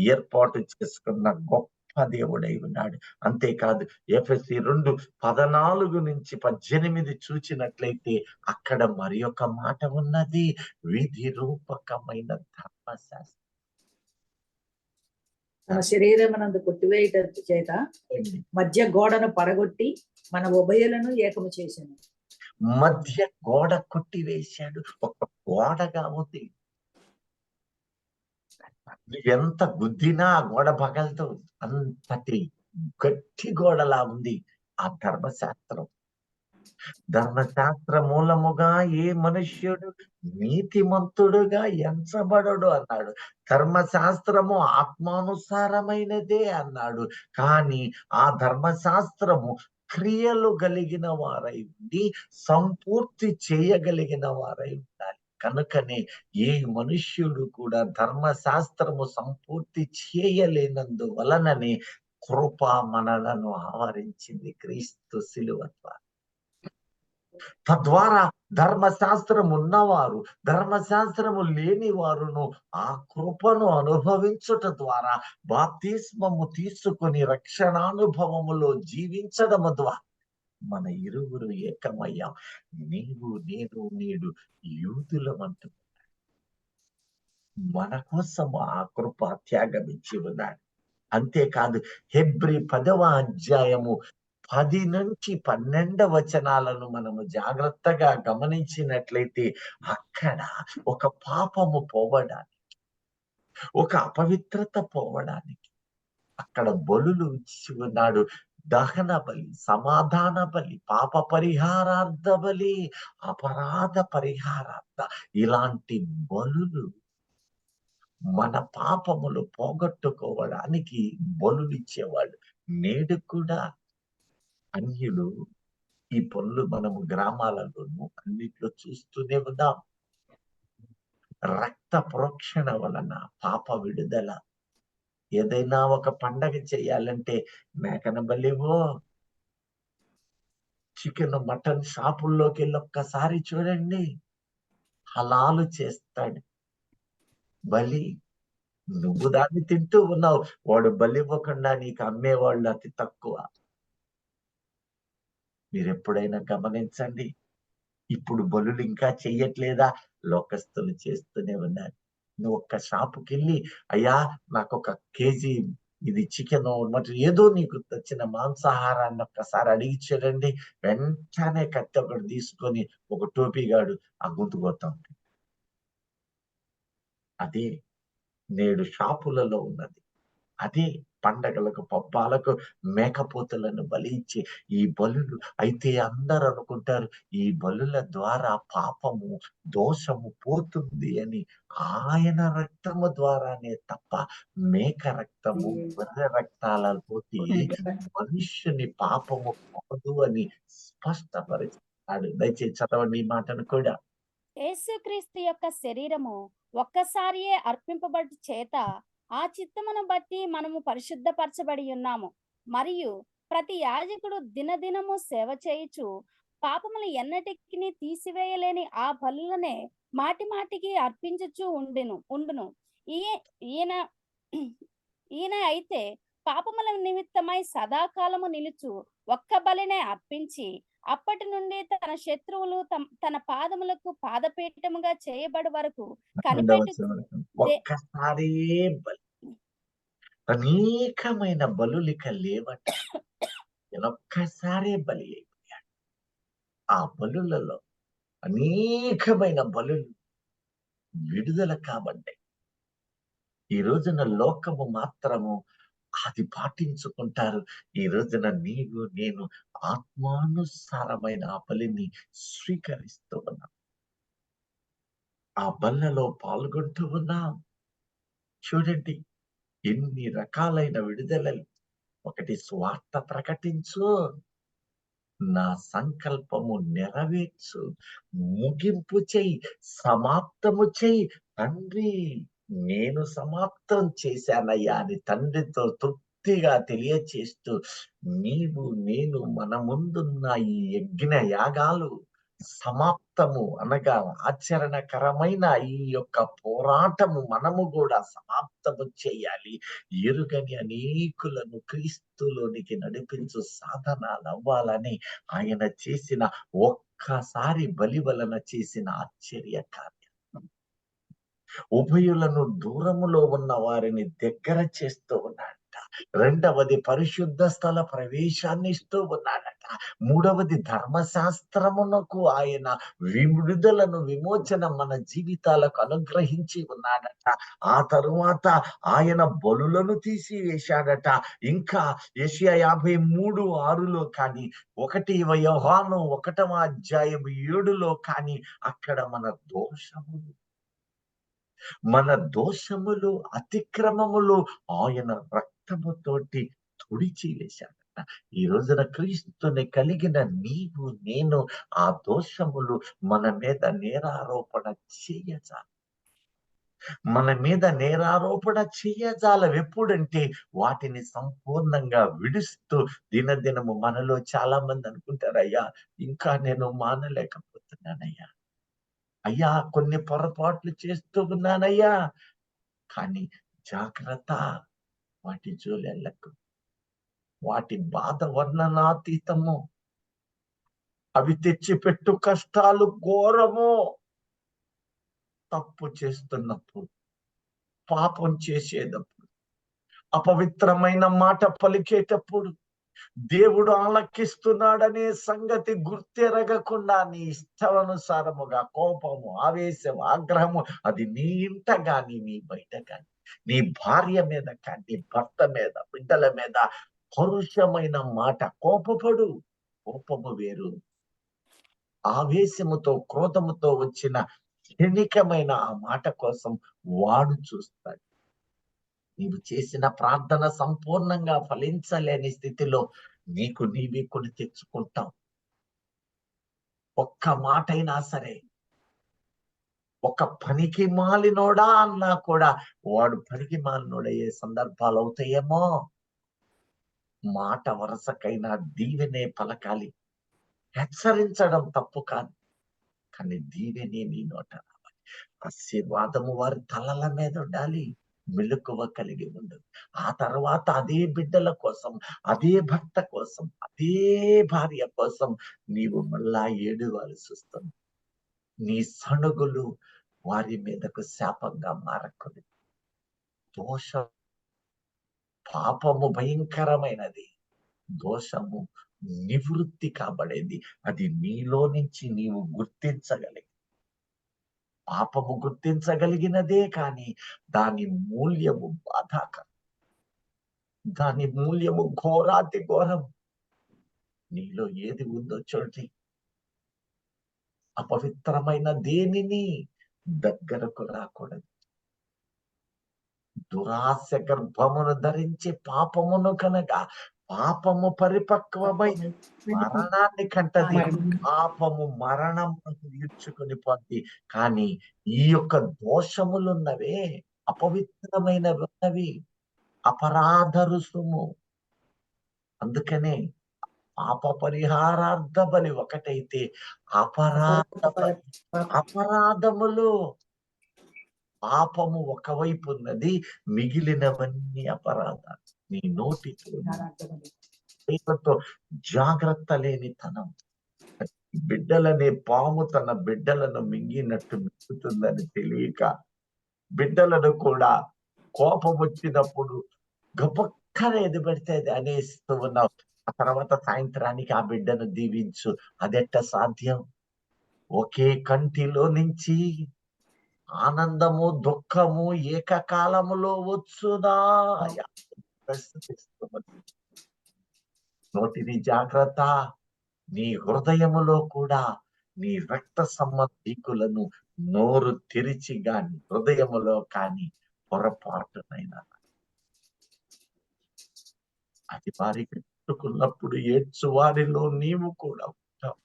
ఏర్పాటు చేసుకున్న గొప్ప దేవుడై ఉన్నాడు. అంతేకాదు, ఎఫెసీ 2:14-18 చూచినట్లయితే అక్కడ మరి ఒక మాట ఉన్నది, విధి రూపకమైన ధర్మశాస్త్రం. తన శరీరమునందు కొట్టివేయుట చేత మధ్య గోడను పడగొట్టి మన ఉభయులను ఏకము చేశాను. మధ్య గోడ కొట్టివేశాడు. ఒక గోడగా ఉంది. ఎంత గుద్దినా ఆ గోడ పగలదు. అంతటి గట్టి గోడలా ఉంది ఆ ధర్మశాస్త్రం. ధర్మశాస్త్ర మూలముగా ఏ మనుష్యుడు నీతిమంతుడుగా ఎంచబడడు అన్నాడు. ధర్మశాస్త్రము ఆత్మానుసారమైనదే అన్నాడు. కానీ ఆ ధర్మశాస్త్రము క్రియలు కలిగిన వారై ఉండి సంపూర్తి చేయగలిగిన వారై ఉండాలి. కనుకనే ఏ మనుష్యుడు కూడా ధర్మశాస్త్రము సంపూర్తి చేయలేనందువలననే కృప మనలను ఆవరించింది క్రీస్తు శిలువ ద్వారా. తద్వారా ధర్మశాస్త్రం ఉన్నవారు ధర్మశాస్త్రము లేని వారును ఆ కృపను అనుభవించుట ద్వారా బాప్తిస్మము తీసుకొని రక్షణానుభవములో జీవించడము ద్వారా మన ఇరువురు ఏకమయ్యాం. నీవు నేను నేడు యూదులమంటూ మన కోసం ఆ కృప త్యాగమిచ్చి ఉన్నాడు. అంతేకాదు హెబ్రీ 10వ అధ్యాయము 10 నుంచి 12 వచనాలను మనము జాగ్రత్తగా గమనించినట్లయితే అక్కడ ఒక పాపము పోవడానికి, ఒక అపవిత్రత పోవడానికి అక్కడ బలులు ఇచ్చి ఉన్నాడు. దహన బలి, సమాధాన బలి, పాప పరిహారార్థ బలి, అపరాధ పరిహారార్థ, ఇలాంటి బలులు మన పాపములు పోగొట్టుకోవడానికి బలులు ఇచ్చేవాళ్ళు. నేడు కూడా అన్యులు ఈ పనులు మనము గ్రామాలలోనూ అన్నిట్లో చూస్తూనే ఉన్నాం. రక్త ప్రోక్షణ వలన పాప విడుదల. ఏదైనా ఒక పండగ చేయాలంటే మేకన బలివో, చికెన్ మటన్ షాపుల్లోకి వెళ్ళి ఒక్కసారి చూడండి, హలాలు చేస్తాడు బలి. నువ్వు దాన్ని తింటూ ఉన్నావు, వాడు బలి ఇవ్వకుండా నీకు అమ్మేవాళ్ళు అతి తక్కువ. మీరు ఎప్పుడైనా గమనించండి. ఇప్పుడు బలులు ఇంకా చెయ్యట్లేదా? లోకస్తులు చేస్తూనే ఉన్నారు. నువ్వు ఒక్క షాపుకి వెళ్ళి, అయ్యా నాకు 1 కేజీ ఇది చికెన్ మటన్ ఏదో నీకు తెచ్చిన మాంసాహారాన్ని ఒక్కసారి అడిగి చూడండి, వెంటనే కత్తి ఒకటి తీసుకొని ఒక టోపీగాడు ఆ గొంతు కొడతా ఉంటాడు. అదే నేడు షాపులలో ఉన్నది. అదే పండగలకు పబ్బాలకు మేకపోతులను బలించి ఈ బలులు. అయితే అందరూ అనుకుంటారు ఈ బలుల ద్వారా పాపము దోషము పోతుంది అని. ఆయన రక్తము ద్వారానే తప్ప మేక రక్తము గొర్రె రక్తాల పోతే మనుష్యుని పాపము పోదు అని స్పష్టపరిచాడు. దయచేసి చదవండి ఈ మాటను కూడా. యేసుక్రీస్తు యొక్క శరీరము ఒక్కసారియే అర్పింపబడి చేత ఆ చిత్తమును బట్టి మనము పరిశుద్ధపరచబడి ఉన్నాము. మరియు ప్రతి యాజకుడు దినదినము సేవ చేయుచు పాపములు ఎన్నటికి తీసివేయలేని ఆ బలులనే మాటి మాటికి అర్పించుచు ఉండును. ఈయన అయితే పాపముల నిమిత్తమై సదాకాలము నిలుచు ఒక్క బలినే అర్పించి అప్పటి నుండి తన శత్రువులు తన పాదములకు పాదపీఠముగా చేయబడి వరకు కనిపెట్టు. ఒక్కసారి బలి. అనేకమైన బలులిక లేవట. ఒక్కసారే బలి అయిపోయాడు. ఆ బలులలో అనేకమైన బలులు విడుదల కాబట్టి ఈ రోజున లోకము మాత్రము అది పాటించుకుంటారు. ఈ రోజున నీవు నేను ఆత్మానుసారమైన ఆ బలిని స్వీకరిస్తూ ఉన్నాం, ఆ బల్లలో పాల్గొంటూ ఉన్నాం. చూడండి ఎన్ని రకాలైన విడుదలలు. ఒకటి, స్వార్థ ప్రకటించు, నా సంకల్పము నెరవేర్చు, ముగింపు చెయ్యి, సమాప్తము చెయ్యి. తండ్రి నేను సమాప్తం చేశానయ్యా అని తండ్రితో తృప్తిగా తెలియచేస్తూ, నీవు నేను మన ముందున్న ఈ యజ్ఞ యాగాలు సమాప్తము అనగా ఆచరణకరమైన ఈ యొక్క పోరాటము మనము కూడా సమాప్తము చేయాలి. ఎరుగని అనేకులను క్రీస్తులోనికి నడిపించు సాధనాలు అవ్వాలని ఆయన చేసిన ఒక్కసారి బలి వలన చేసిన ఆశ్చర్య కార్యం. ఉభయులను దూరములో ఉన్న వారిని దగ్గర చేస్తూ ఉన్నాడట. రెండవది పరిశుద్ధ స్థల ప్రవేశాన్ని ఇస్తూ ఉన్నాడట. మూడవది ధర్మశాస్త్రమునకు ఆయన విడుదలను విమోచన మన జీవితాలకు అనుగ్రహించి ఉన్నాడట. ఆ తరువాత ఆయన బలులను తీసివేశాడట. ఇంకా యెషయా 53:6 కానీ 1 యోహాను 1:7 కానీ అక్కడ మన దోషములు అతిక్రమములు ఆయన రక్తముతోటి తుడిచి వేశాడట. ఈ రోజున క్రీస్తుని కలిగిన నీవు నేను ఆ దోషములు మన మీద నేరారోపణ చేయజాలం ఎప్పుడంటే వాటిని సంపూర్ణంగా విడుస్తూ దినదినము మనలో చాలా మంది అనుకుంటారు, అయ్యా ఇంకా నేను మానలేకపోతున్నానయ్యా, అయ్యా కొన్ని పొరపాట్లు చేస్తూ ఉన్నానయ్యా. కానీ జాగ్రత్త, వాటి జోలెళ్ళకు. వాటి బాధ వర్ణనాతీతము. అవి తెచ్చిపెట్టు కష్టాలు ఘోరము. తప్పు చేస్తున్నప్పుడు, పాపం చేసేటప్పుడు, అపవిత్రమైన మాట పలికేటప్పుడు దేవుడు ఆలకిస్తున్నాడనే సంగతి గుర్తెరగకుండా నీ ఇష్టానుసారముగా కోపము, ఆవేశం, ఆగ్రహము అది నీ ఇంట గాని నీ బయట గాని, నీ భార్య మీద కానీ నీ భర్త మీద, బిడ్డల మీద పరుషమైన మాట కోపపడు. కోపము వేరు, ఆవేశముతో క్రోధముతో వచ్చిన క్షణికమైన ఆ మాట కోసం వాడు చూస్తాడు. నీవు చేసిన ప్రార్థన సంపూర్ణంగా ఫలించలేని స్థితిలో నీకు నీవే కొని తెచ్చుకుంటావు. ఒక్క మాటైనా సరే, ఒక పనికి మాలినోడా అన్నా కూడా వాడు పనికి మాలినోడయ్యే సందర్భాలు అవుతాయేమో. మాట వరసకైనా దీవెనే పలకాలి. హెచ్చరించడం తప్పు కాదు, కానీ దీవెనే నీ నోట రావాలి. ఆశీర్వాదము వారి తలల మీద ఉండాలి. మెలకువ కలిగి ఉండదు. ఆ తర్వాత అదే బిడ్డల కోసం, అదే భర్త కోసం, అదే భార్య కోసం నీవు మళ్ళా ఏడవాల్సి వస్తుంది. నీ సణుగులు వారి మీదకు శాపంగా మారకూడదు. దోషం, పాపము భయంకరమైనది. దోషము నివృత్తి కాబడేది. అది నీలో నుంచి నీవు గుర్తించగలిగి, పాపము గుర్తించగలిగినదే కానీ దాని మూల్యము బాధాకరం, దాని మూల్యము ఘోరాతి ఘోరం. నీలో ఏది ఉందో చూడండి. అపవిత్రమైన దేనిని దగ్గరకు రాకూడదు. దురాశ గర్భమును ధరించి పాపమును కనుక పాపము పరిపక్వమై మరణాన్ని కంటది. పాపము మరణం ఈడ్చుకుని పోద్ది. కానీ ఈ యొక్క దోషములున్నవే, అపవిత్రమైనవి ఉన్నవి, అపరాధ రుసుము. అందుకనే పాప పరిహారార్థ బలి ఒకటైతే అపరాధములు, పాపము ఒకవైపు ఉన్నది, మిగిలినవన్నీ అపరాధాలు. నీ నోటితో జాగ్రత్త లేనితనం. బిడ్డలనే పాము తన బిడ్డలను మింగినట్టు మింగుతుందని తెలియక బిడ్డలను కూడా కోపం వచ్చినప్పుడు గొప్పక్కన ఎది పెడితే అది అనేస్తూ ఉన్నావు. ఆ తర్వాత సాయంత్రానికి ఆ బిడ్డను దీవించు. అదెట్ట సాధ్యం? ఒకే కంటిలో నుంచి ఆనందము దుఃఖము ఏకకాలములో వచ్చునా? నోటిని జాగ్రత్త. నీ హృదయములో కూడా నీ రక్త సంబంధికులను నోరు తెరిచి గాని హృదయములో కాని పొరపాటునైనా అది వారికి పెట్టుకున్నప్పుడు ఏడ్చు వారిలో నీవు కూడా ఉంటావు.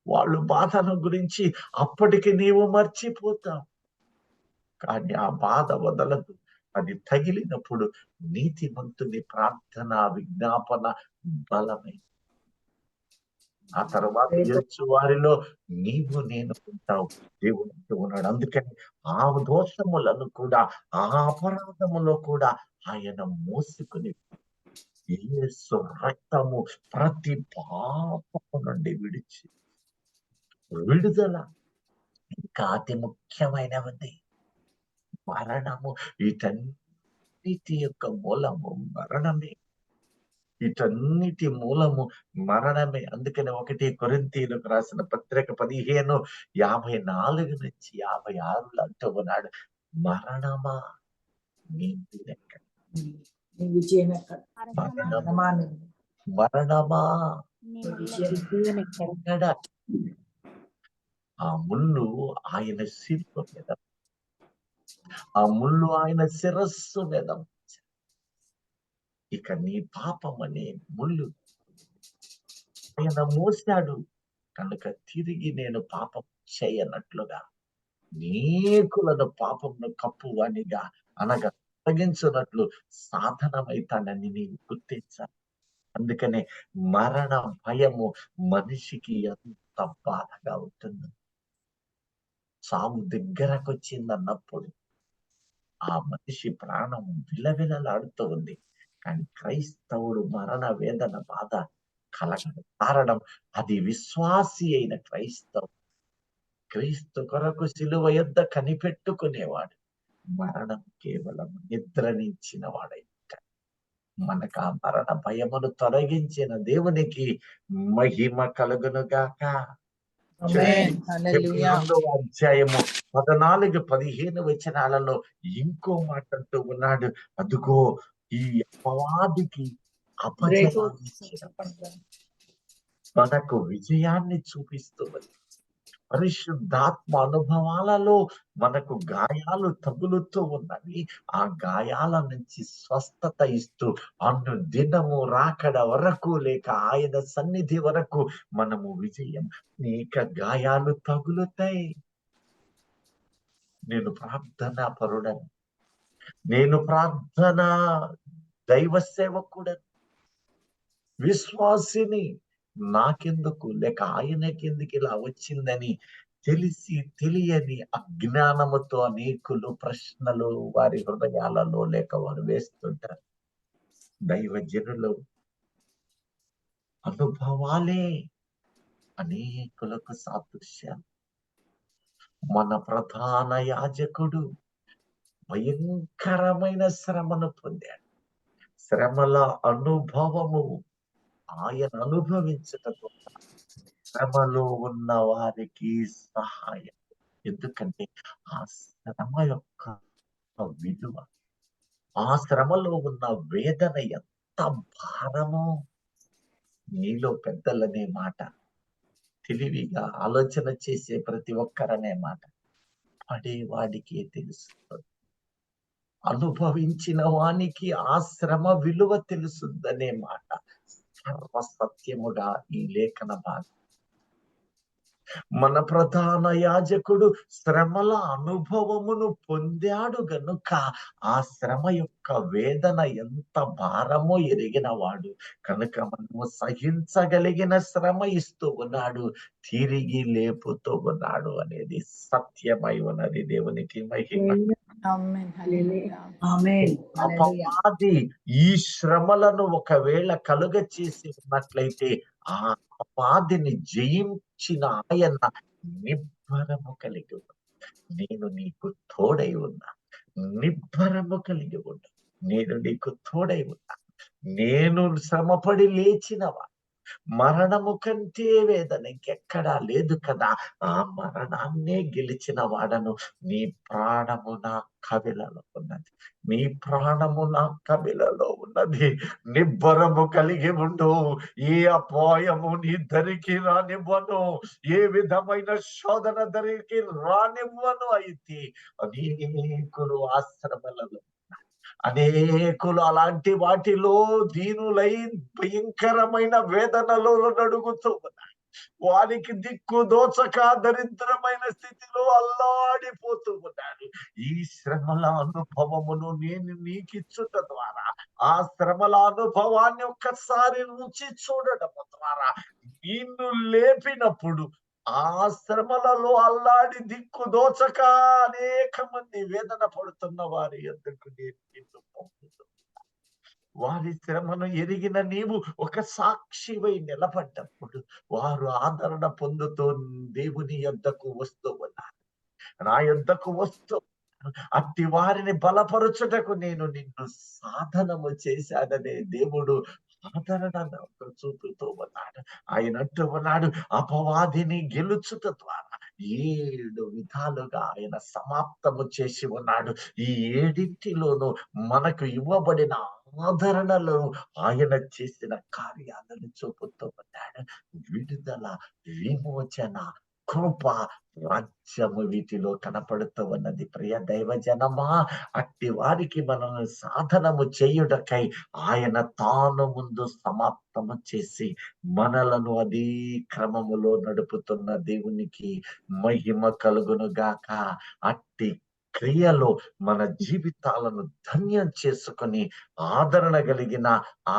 వాళ్ళు బాధను గురించి అప్పటికి నీవు మర్చిపోతావు. కానీ ఆ బాధ వదలదు. అది తగిలినప్పుడు నీతిమంతుని ప్రార్థన, విజ్ఞాపన బలమే. ఆ తర్వాత ఏడ్చు వారిలో నీవు నేను ఉంటావు. దేవుడు ఉన్నాడు. అందుకని ఆ దోషములను కూడా, ఆ అపరాధములో కూడా ఆయన మోసుకుని యేసు రక్తము ప్రతి పాపము నుండి విడుదల. ఇంకా అతి ముఖ్యమైనది మరణము. వీటన్నిటి యొక్క మూలము మరణమే. వీటన్నిటి మూలము మరణమే. అందుకని 1 కొరింథీయులకు రాసిన పత్రిక 15:54 నుంచి 56 అంటూ ఉన్నాడు, మరణమా నీకు ఎక్కడ? నీ విజయం ఎక్కడ? మరణమా మరణమా మరణమా నీ విజయం ఎక్కడ? ఆ ముళ్ళు ఆయన శిల్ప మీద, ఆ ముళ్ళు ఆయన శిరస్సు మీద. ఇక నీ పాపం అనే ముళ్ళు ఆయన మోసాడు కనుక తిరిగి నేను పాపం చేయనట్లుగా నీకులను పాపమును కప్పువానిగా అనగా తొలగించున్నట్లు సాధనమైతానని నీవు గుర్తించాలి. అందుకనే మరణ భయము మనిషికి ఎంత బాధగా ఉంటుంది. సాము దగ్గరకు వచ్చిందన్నప్పుడు ఆ మనిషి ప్రాణం విలవిలలాడుతూ ఉంది. కానీ క్రైస్తవుడు మరణ వేదన బాధ కలగదు. కారణం అది విశ్వాసి అయిన క్రైస్తవుడు క్రీస్తు కొరకు శిలువ యొద్ద కనిపెట్టుకునేవాడు. మరణం కేవలం నిద్రనిచ్చిన వాడై మనకు ఆ మరణ భయమును తొలగించిన దేవునికి మహిమ కలుగునుగాక. ఆమేన్. హల్లెలూయా. 2వ అధ్యాయము 14-15 వచనాలలో ఇంకో మాట అంటూ ఉన్నాడు, అదుగో ఈ అపవాదికి అపజయాన్ని ఇచ్చిన మనకు విజయాన్ని చూపిస్తుంది. పరిశుద్ధాత్మ అనుభవాలలో మనకు గాయాలు తగులుతూ ఉన్నవి. ఆ గాయాల నుంచి స్వస్థత ఇస్తూ అన్ను దినము రాకడ వరకు లేక ఆయన సన్నిధి వరకు మనము విజయం. అనేక గాయాలు తగులుతాయి. నేను ప్రార్థనా పరుడను, నేను ప్రార్థన దైవ సేవకుడను, విశ్వాసిని, నాకెందుకు లేక ఆయనకెందుకు ఇలా వచ్చిందని తెలిసి తెలియని అజ్ఞానముతో అనేకులు ప్రశ్నలు వారి హృదయాలలో లేక వారు వేస్తుంటారు. దైవజనులు అనుభవాలే అనేకులకు సాదృశ్యాలు. మన ప్రధాన యాజకుడు భయంకరమైన శ్రమను పొందాడు. శ్రమల అనుభవము ఆయన అనుభవించటం శ్రమలో ఉన్న వారికి సహాయం. ఎందుకంటే ఆ శ్రమ యొక్క విలువ, ఆ శ్రమలో ఉన్న వేదన ఎంత భారమో నీలో పెద్దలనే మాట, తెలివిగా ఆలోచన చేసే ప్రతి ఒక్కరనే మాట పడేవాడికి తెలుస్తుంది. అనుభవించిన వానికి ఆ శ్రమ విలువ తెలుస్తుందనే మాట సర్వసత్యముగా ఈ లేఖన భాగం. మన ప్రధాన యాజకుడు శ్రమల అనుభవమును పొందాడు గనుక ఆ శ్రమ యొక్క వేదన ఎంత భారమో ఎరిగిన వాడు కనుక మనము సహించగలిగిన శ్రమ ఇస్తూ ఉన్నాడు, తిరిగి లేపుతూ ఉన్నాడు అనేది సత్యమై ఉన్నది. దేవునికి మహిమ. ఆమేన్. హల్లెలూయా. ఆమేన్. అపవాది ఈ శ్రమలను ఒకవేళ కలుగ చేసి ఉన్నట్లయితే ఆ అపవాదిని జయించిన ఆయన నిబ్బరము కలిగి ఉన్నాడు. నేను నీకు తోడై ఉన్నా, నిబ్బరము కలిగి ఉన్నా, నేను నీకు తోడై ఉన్నా, నేను శ్రమపడి లేచినవా. మరణము కంటే వేదన ఇంకెక్కడా లేదు కదా. ఆ మరణాన్నే గెలిచిన వాడను. నీ ప్రాణము నా కవిలలో ఉన్నది, నీ ప్రాణము నా కవిలలో ఉన్నది. నిబ్బరము కలిగి ఉండు, ఏ అపాయము నీ దరికి రానివ్వను, ఏ విధమైన శోధన దరికి రానివ్వను. అయితే అనేకులు ఆశ్రమలలో, అనేకులు అలాంటి వాటిలో దీనులై భయంకరమైన వేదనలో నడుగుతూ ఉన్నారు. వారికి దిక్కు దోచక దరిద్రమైన స్థితిలో అల్లాడిపోతూ ఉన్నారు. ఈ శ్రమల అనుభవమును నేను నీకిచ్చుట ద్వారా, ఆ శ్రమల అనుభవాన్ని ఒక్కసారి రుచి చూడటం ద్వారా నిన్ను లేపినప్పుడు ఆ శ్రమలలో అల్లాడి దిక్కు దోచక అనేక మంది వేదన పడుతున్న వారి యొద్దకు నేను నిన్ను పంపుతున్నా. వారి శ్రమను ఎరిగిన నీవు ఒక సాక్షివై నిలబడ్డప్పుడు వారు ఆదరణ పొందుతూ దేవుని యొద్దకు వస్తూ ఉన్నారు. నా యొద్దకు వస్తూ అట్టి వారిని బలపరచుటకు నేను నిన్ను సాధనము చేశాననే దేవుడు ఆదరణ చూపుతూ ఉన్నాడు. ఆయన అంటూ ఉన్నాడు, అపవాదిని గెలుచుట ద్వారా 7 విధాలుగా ఆయన సమాప్తము చేసి ఉన్నాడు. ఈ 7 మనకు ఇవ్వబడిన ఆదరణలో ఆయన చేసిన కార్యాలను చూపుతూ ఉన్నాడు. విడుదల, విమోచన, కృప, రాజ్యము వీటిలో కనపడుతూ ఉన్నది. ప్రియ దైవ జనమా, అట్టి వారికి మనల్ని సాధనము చేయుటకై ఆయన తాను ముందు సమాప్తము చేసి మనలను అదే క్రమములో నడుపుతున్న దేవునికి మహిమ కలుగును గాక. అట్టి క్రియలో మన జీవితాలను ధన్యం చేసుకొని ఆదరణ కలిగిన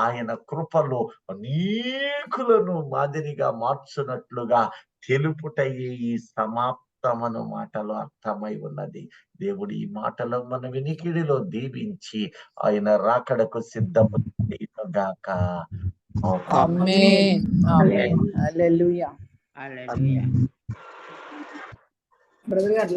ఆయన కృపలో అనేకులను మాదిరిగా మార్చునట్లుగా తెలుపుటయే ఈ సమాప్తమను మాటలో అర్థమై ఉన్నది. దేవుడు ఈ మాటలో మన వినికిడిలో దీవించి ఆయన రాకడకు సిద్ధము గాక. ఆమేన్ ఆమేన్ హల్లెలూయా బ్రదర్ గారు